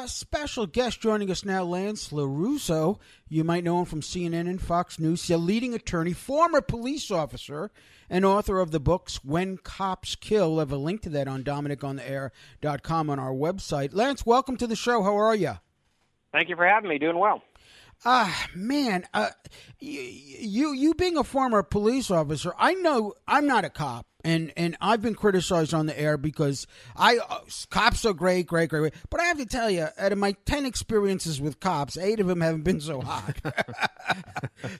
Special guest joining us now, Lance LoRusso. You might know him from CNN and Fox News. He's a leading attorney, former police officer, and author of the books When Cops Kill. We'll have a link to that on DominickOnTheAir.com on our website. Lance, welcome to the show. How are you? Thank you for having me. Doing well. Man, you being a former police officer, I know I'm not a cop, and I've been criticized on the air because cops are great, but I have to tell you, out of my 10 experiences with cops, 8 of them haven't been so hot.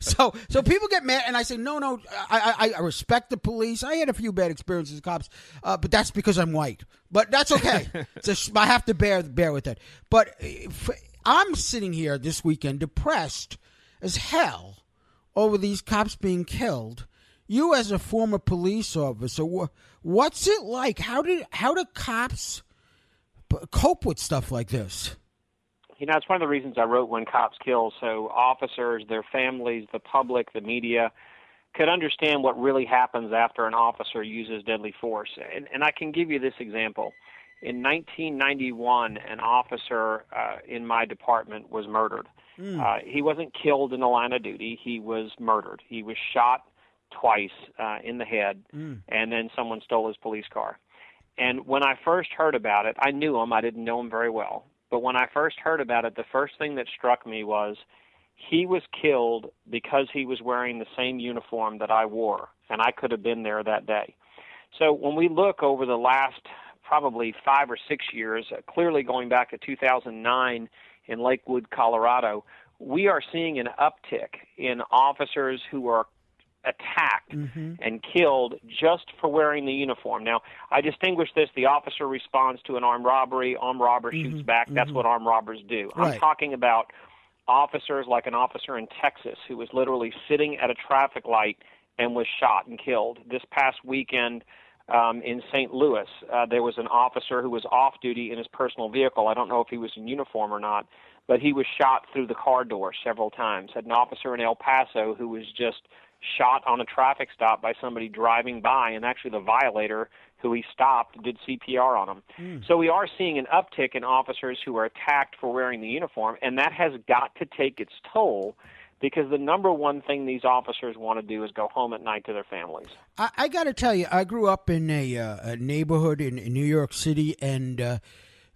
So people get mad, and I say, no, I respect the police. I had a few bad experiences with cops, but that's because I'm white. But that's okay. I have to bear with that. But I'm sitting here this weekend depressed as hell over these cops being killed. You, as a former police officer, what's it like? How do cops cope with stuff like this? You know, it's one of the reasons I wrote When Cops Kill, so officers, their families, the public, the media could understand what really happens after an officer uses deadly force. And I can give you this example. In 1991, an officer in my department was murdered. He wasn't killed in the line of duty. He was murdered. He was shot twice in the head, and then someone stole his police car. And when I first heard about it, I knew him. I didn't know him very well. But when I first heard about it, the first thing that struck me was he was killed because he was wearing the same uniform that I wore, and I could have been there that day. So when we look over the last probably 5 or 6 years, clearly going back to 2009 in Lakewood, Colorado, we are seeing an uptick in officers who are attacked and killed just for wearing the uniform. Now, I distinguish this. The officer responds to an armed robbery. Armed robber shoots back. That's what armed robbers do. Right. I'm talking about officers like an officer in Texas who was literally sitting at a traffic light and was shot and killed. This past weekend, in St. Louis, there was an officer who was off duty in his personal vehicle. I don't know if he was in uniform or not, but he was shot through the car door several times. Had an officer in El Paso who was just shot on a traffic stop by somebody driving by, and actually the violator who he stopped did CPR on him. So we are seeing an uptick in officers who are attacked for wearing the uniform, and that has got to take its toll, because the number one thing these officers want to do is go home at night to their families. I got to tell you, I grew up in a neighborhood in New York City, and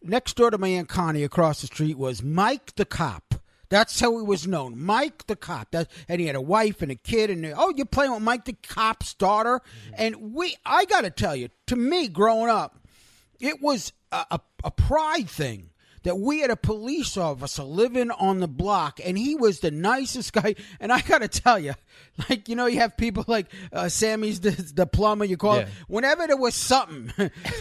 next door to my Aunt Connie across the street was Mike the Cop. That's how he was known, Mike the Cop. And he had a wife and a kid, and you're playing with Mike the Cop's daughter. And I got to tell you, to me, growing up, it was a pride thing that we had a police officer living on the block, and he was the nicest guy. And I got to tell you, like, you have people like Sammy's the plumber, you call it. Whenever there was something,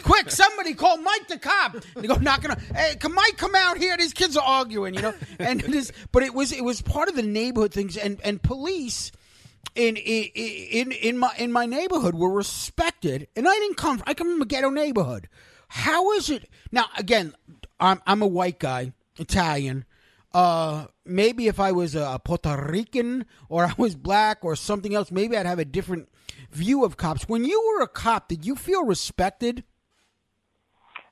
quick, somebody call Mike the Cop. They go knocking on, hey, can Mike come out here? These kids are arguing, And but it was part of the neighborhood things, and police in my neighborhood were respected. And I come from a ghetto neighborhood. How is it now? Again, I'm a white guy, Italian. Maybe if I was a Puerto Rican or I was black or something else, maybe I'd have a different view of cops. When you were a cop, did you feel respected?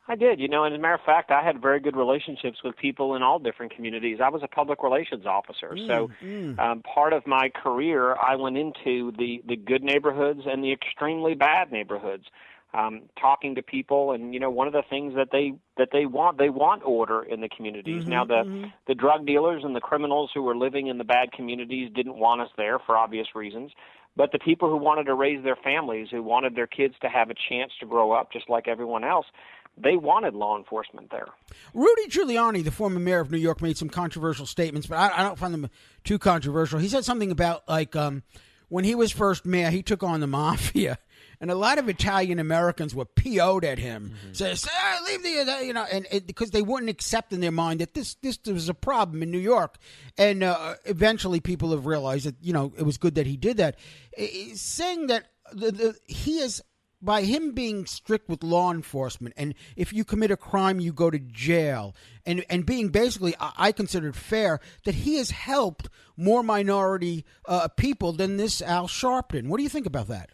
I did, and as a matter of fact, I had very good relationships with people in all different communities. I was a public relations officer, so part of my career, I went into the good neighborhoods and the extremely bad neighborhoods. Talking to people, and one of the things that they want order in the communities. Now the drug dealers and the criminals who were living in the bad communities didn't want us there for obvious reasons, but the people who wanted to raise their families, who wanted their kids to have a chance to grow up just like everyone else, they wanted law enforcement there. Rudy Giuliani, the former mayor of New York, made some controversial statements, but I don't find them too controversial. He said something about when he was first mayor, he took on the mafia. And a lot of Italian Americans were PO'd at him, says, leave and because they wouldn't accept in their mind that this was a problem in New York. And eventually people have realized that, it was good that he did that. Saying that he is, by him being strict with law enforcement, and if you commit a crime, you go to jail, and being basically, I considered fair, that he has helped more minority people than this Al Sharpton. What do you think about that?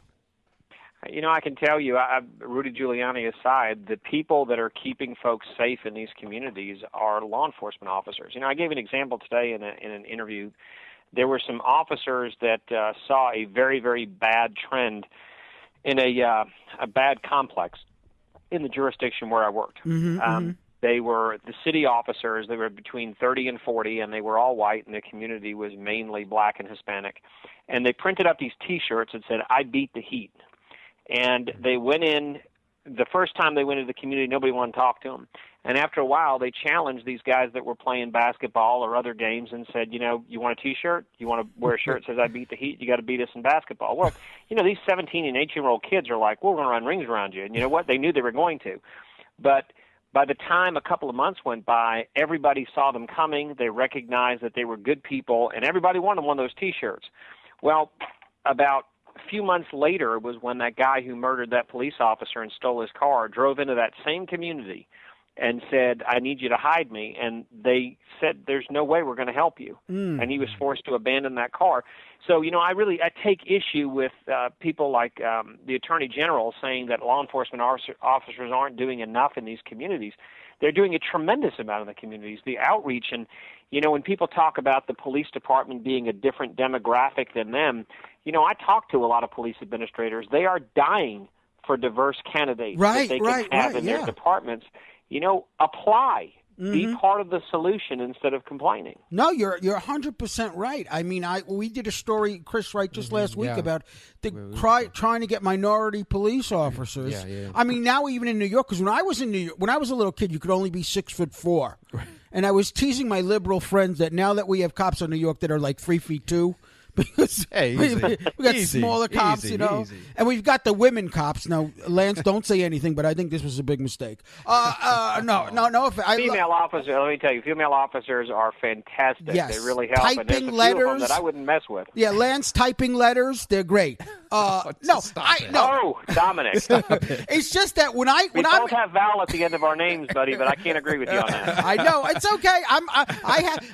I can tell you, Rudy Giuliani aside, the people that are keeping folks safe in these communities are law enforcement officers. I gave an example today in an interview. There were some officers that saw a very, very bad trend in a bad complex in the jurisdiction where I worked. They were the city officers. They were between 30 and 40, and they were all white, and the community was mainly black and Hispanic. And they printed up these T-shirts that said, "I beat the heat." And they went in. The first time they went into the community, nobody wanted to talk to them. And after a while, they challenged these guys that were playing basketball or other games and said, you want a T-shirt? You want to wear a shirt that says, "I beat the heat"? You got to beat us in basketball. Well, these 17 and 18-year-old kids are like, we're going to run rings around you. And you know what? They knew they were going to. But by the time a couple of months went by, everybody saw them coming. They recognized that they were good people, and everybody wanted one of those T-shirts. Well, about a few months later was when that guy who murdered that police officer and stole his car drove into that same community and said, "I need you to hide me." And they said, "There's no way we're going to help you." And he was forced to abandon that car. So, I take issue with people like the Attorney General saying that law enforcement officers aren't doing enough in these communities. They're doing a tremendous amount in the communities. The outreach and, when people talk about the police department being a different demographic than them, I talk to a lot of police administrators. They are dying for diverse candidates that they can have in their departments. Apply. Be part of the solution instead of complaining. No, you're 100% right. I mean, we did a story, Chris, just last week about trying to get minority police officers. I mean, now even in New York, because when I was in New York, when I was a little kid, you could only be 6'4", and I was teasing my liberal friends that now that we have cops in New York that are like 3'2". Because we got smaller cops, and we've got the women cops. Now, Lance, don't say anything, but I think this was a big mistake. No. Female officers, let me tell you, female officers are fantastic. Yes. They really help. Typing and there's a letters few of them that I wouldn't mess with. Yeah, Lance typing letters, they're great. Dominick. It's just that when we both have Val at the end of our names, buddy, but I can't agree with you on that. I know it's okay.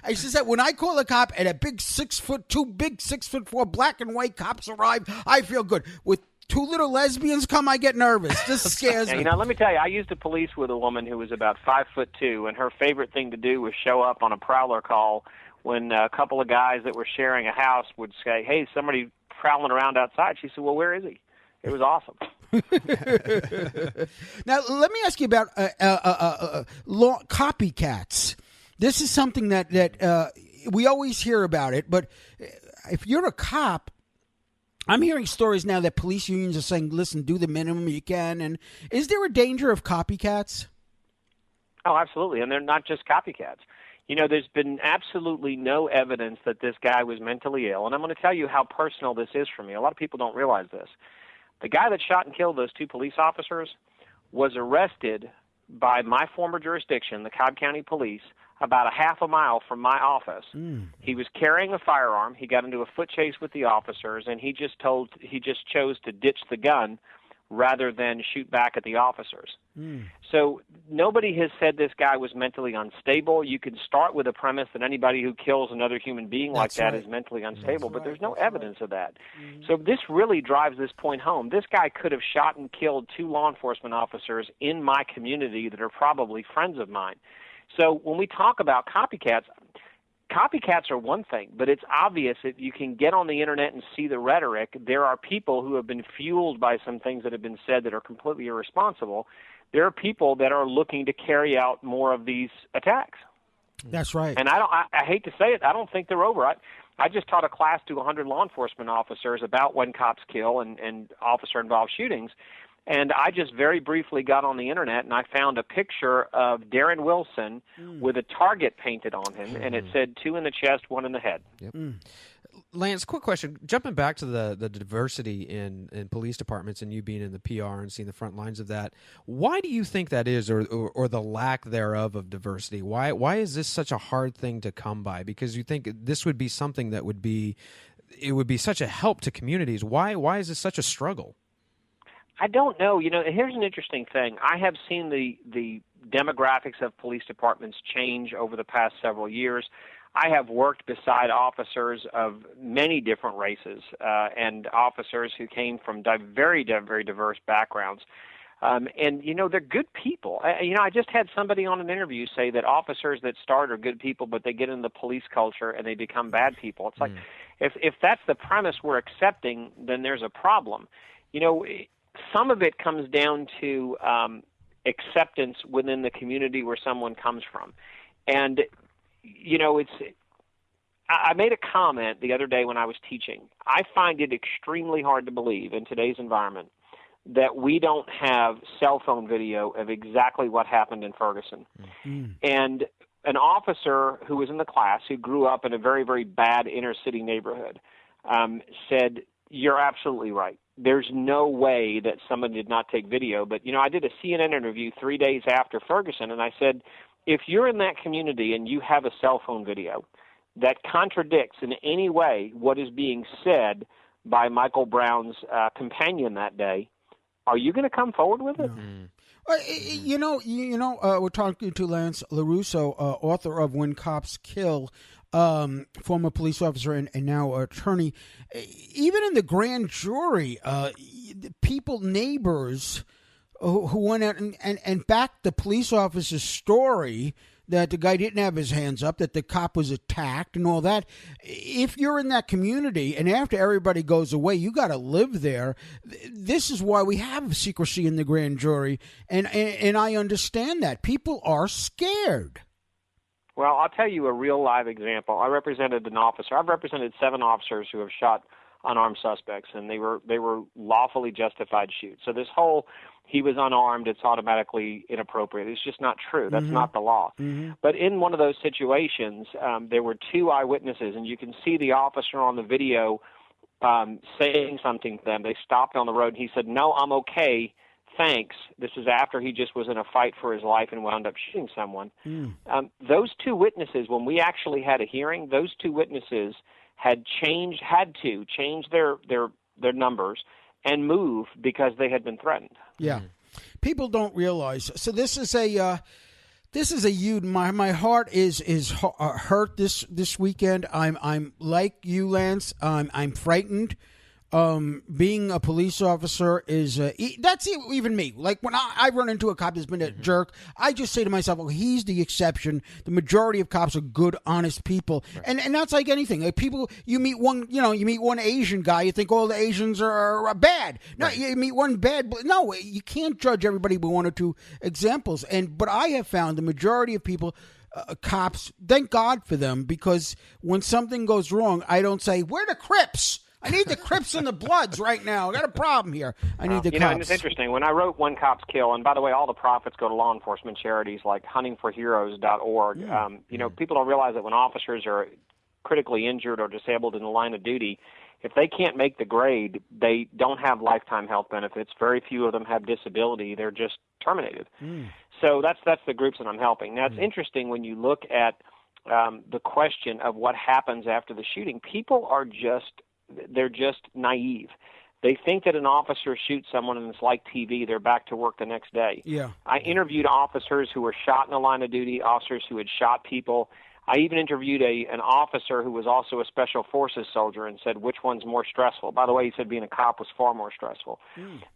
It's just that when I call a cop and a big 6'2", big 6'4" black and white cops arrive, I feel good. With two little lesbians come, I get nervous. This scares me. Let me tell you, I used to police with a woman who was about 5'2", and her favorite thing to do was show up on a prowler call when a couple of guys that were sharing a house would say, "Hey, somebody prowling around outside." She said, "Well, where is he?" It was awesome. Now, let me ask you about copycats. This is something that we always hear about it, but if you're a cop, I'm hearing stories now that police unions are saying, "Listen, do the minimum you can." And is there a danger of copycats? Oh, absolutely. And they're not just copycats. There's been absolutely no evidence that this guy was mentally ill. And I'm going to tell you how personal this is for me. A lot of people don't realize this. The guy that shot and killed those two police officers was arrested by my former jurisdiction, the Cobb County Police, about a half a mile from my office. He was carrying a firearm. He got into a foot chase with the officers, and he just chose to ditch the gun rather than shoot back at the officers. So nobody has said this guy was mentally unstable. You can start with a premise that anybody who kills another human being like that is mentally unstable, but there's no evidence of that. So this really drives this point home. This guy could have shot and killed two law enforcement officers in my community that are probably friends of mine. So when we talk about copycats are one thing, but it's obvious that you can get on the internet and see the rhetoric. There are people who have been fueled by some things that have been said that are completely irresponsible. There are people that are looking to carry out more of these attacks. That's right. And I hate to say it, I don't think they're over. I just taught a class to 100 law enforcement officers about when cops kill and officer-involved shootings. And I just very briefly got on the internet and I found a picture of Darren Wilson with a target painted on him, and it said 2 in the chest, 1 in the head. Yep. Lance, quick question. Jumping back to the diversity in police departments and you being in the PR and seeing the front lines of that, why do you think that is, or the lack thereof of diversity? Why is this such a hard thing to come by? Because you think this would be something that would be such a help to communities. Why is this such a struggle? I don't know. Here's an interesting thing. I have seen the demographics of police departments change over the past several years. I have worked beside officers of many different races and officers who came from very, very diverse backgrounds. And, they're good people. I just had somebody on an interview say that officers that start are good people, but they get in the police culture and they become bad people. It's like, if that's the premise we're accepting, then there's a problem. Some of it comes down to acceptance within the community where someone comes from. And, I made a comment the other day when I was teaching. I find it extremely hard to believe in today's environment that we don't have cell phone video of exactly what happened in Ferguson. Mm-hmm. And an officer who was in the class, who grew up in a very, very bad inner city neighborhood, said, "You're absolutely right. There's no way that someone did not take video." But, I did a CNN interview 3 days after Ferguson, and I said, if you're in that community and you have a cell phone video that contradicts in any way what is being said by Michael Brown's companion that day, are you going to come forward with it? No. We're talking to Lance LoRusso, author of When Cops Kill, former police officer and now attorney. Even in the grand jury, neighbors who went out and backed the police officer's story that the guy didn't have his hands up, that the cop was attacked and all that. If you're in that community and after everybody goes away, you got to live there. This is why we have secrecy in the grand jury. And I understand that. People are scared. Well, I'll tell you a real live example. I represented an officer. I've represented 7 officers who have shot unarmed suspects, and they were lawfully justified shoots. So this whole he was unarmed, it's automatically inappropriate. It's just not true. That's not the law. Mm-hmm. But in one of those situations, there were 2 eyewitnesses, and you can see the officer on the video saying something to them. They stopped on the road, and he said, "No, I'm okay, thanks." This is after he just was in a fight for his life and wound up shooting someone. Those 2 witnesses, when we actually had a hearing, those 2 witnesses had to change their numbers and move because they had been threatened. Yeah, people don't realize. So this is a huge. My heart is hurt this weekend. I'm like you, Lance. I'm frightened. Being a police officer is that's even me. Like when I run into a cop that's been a jerk, I just say to myself, "Oh, he's the exception. The majority of cops are good, honest people." Right. And that's like anything. Like people, you meet one Asian guy, you think all the Asians are bad. No, right. You meet one bad. No, you can't judge everybody with 1 or 2 examples. But I have found the majority of people. Cops, thank God for them, because when something goes wrong, I don't say, "Where are the Crips? I need the Crips and the Bloods right now. I got a problem here. I need the cops." And it's interesting. When I wrote When Cops Kill, and by the way, all the profits go to law enforcement charities like huntingforheroes.org. People don't realize that when officers are critically injured or disabled in the line of duty, if they can't make the grade, they don't have lifetime health benefits. Very few of them have disability. They're just terminated. So that's the groups that I'm helping. Now, it's interesting when you look at the question of what happens after the shooting. People are they're just naive. They think that an officer shoots someone and it's like TV. They're back to work the next day. Yeah. I interviewed officers who were shot in the line of duty, officers who had shot people. I even interviewed an officer who was also a Special Forces soldier and said, which one's more stressful? By the way, he said being a cop was far more stressful.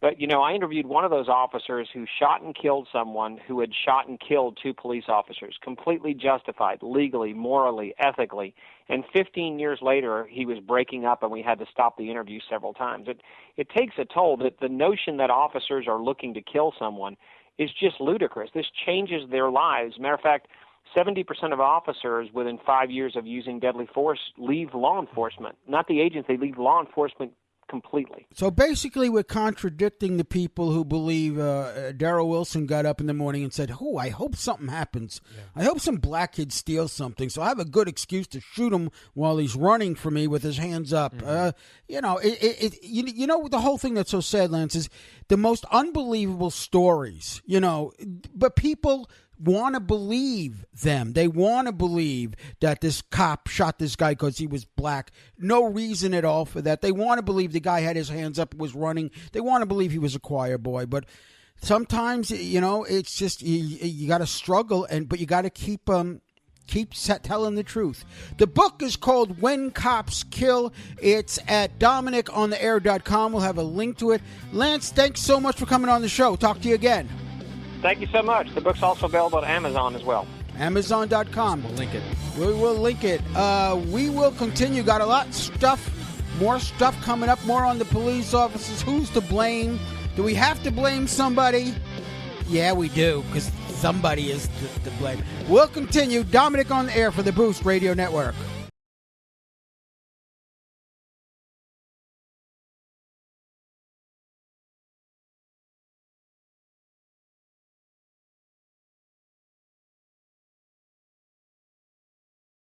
But, I interviewed one of those officers who shot and killed someone who had shot and killed 2 police officers, completely justified, legally, morally, ethically. And 15 years later, he was breaking up, and we had to stop the interview several times. It takes a toll. That the notion that officers are looking to kill someone is just ludicrous. This changes their lives. Matter of fact, 70% of officers within 5 years of using deadly force leave law enforcement. Not the agency, leave law enforcement completely. So basically we're contradicting the people who believe Darrell Wilson got up in the morning and said, I hope something happens. Yeah. I hope some black kid steals something, so I have a good excuse to shoot him while he's running for me with his hands up. The whole thing that's so sad, Lance, is the most unbelievable stories, but people want to believe them. They want to believe that this cop shot this guy because he was black. No reason at all for that. They want to believe the guy had his hands up, was running. They want to believe he was a choir boy. But sometimes, it's just you got to struggle, but you got to keep telling the truth. The book is called When Cops Kill. It's at DominickOnTheAir.com. We'll have a link to it. Lance, thanks so much for coming on the show. Talk to you again. Thank you so much. The book's also available at Amazon as well. Amazon.com. We'll link it. We will link it. We will continue. Got a lot of stuff, more stuff coming up, more on the police officers. Who's to blame? Do we have to blame somebody? Yeah, we do, because somebody is to blame. We'll continue. Dominick on the Air for the Boost Radio Network.